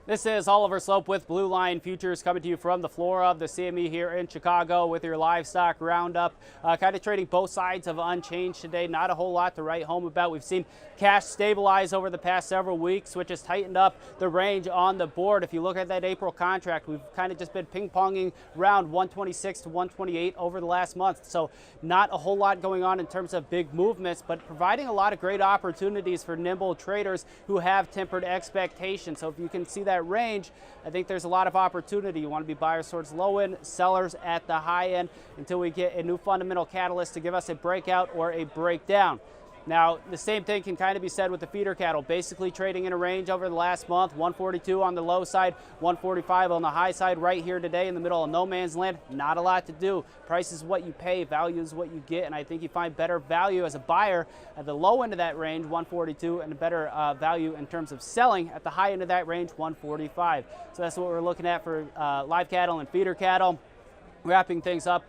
This is Oliver Slope with Blue Line Futures coming to you from the floor of the CME here in Chicago with your livestock roundup. Kind of trading both sides of unchanged today. Not a whole lot to write home about. We've seen cash stabilize over the past several weeks, which has tightened up the range on the board. If you look at that April contract, we've kind of just been ping-ponging around 126 to 128 over the last month. So not a whole lot going on in terms of big movements, but providing a lot of great opportunities for nimble traders who have tempered expectations. So if you can see that range, I think there's a lot of opportunity. You want to be buyers towards low end, sellers at the high end until we get a new fundamental catalyst to give us a breakout or a breakdown. Now, the same thing can kind of be said with the feeder cattle, basically trading in a range over the last month, 142 on the low side, 145 on the high side. Right here today in the middle of no man's land, not a lot to do. Price is what you pay, value is what you get, and I think you find better value as a buyer at the low end of that range, 142, and a better value in terms of selling at the high end of that range, 145. So that's what we're looking at for live cattle and feeder cattle. Wrapping things up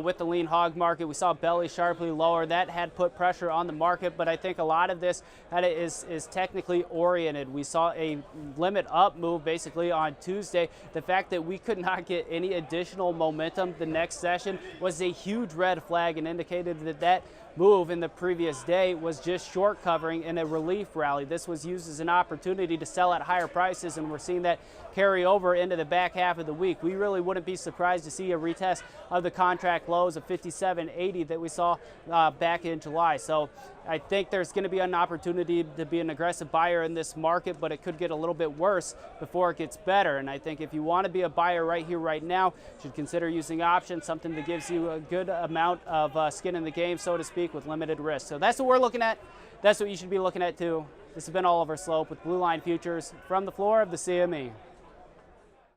with the lean hog market, we saw belly sharply lower. That had put pressure on the market, but I think a lot of this is technically oriented. We saw a limit up move basically on Tuesday. The fact that we could not get any additional momentum the next session was a huge red flag and indicated that move in the previous day was just short covering in a relief rally. This was used as an opportunity to sell at higher prices, and we're seeing that carry over into the back half of the week. We really wouldn't be surprised to see a retest of the contract lows of 57.80 that we saw back in July. So I think there's going to be an opportunity to be an aggressive buyer in this market, but it could get a little bit worse before it gets better. And I think if you want to be a buyer right here, right now, you should consider using options, something that gives you a good amount of skin in the game, so to speak, with limited risk. So that's what we're looking at. That's what you should be looking at too. This has been Oliver Slope with Blue Line Futures from the floor of the CME.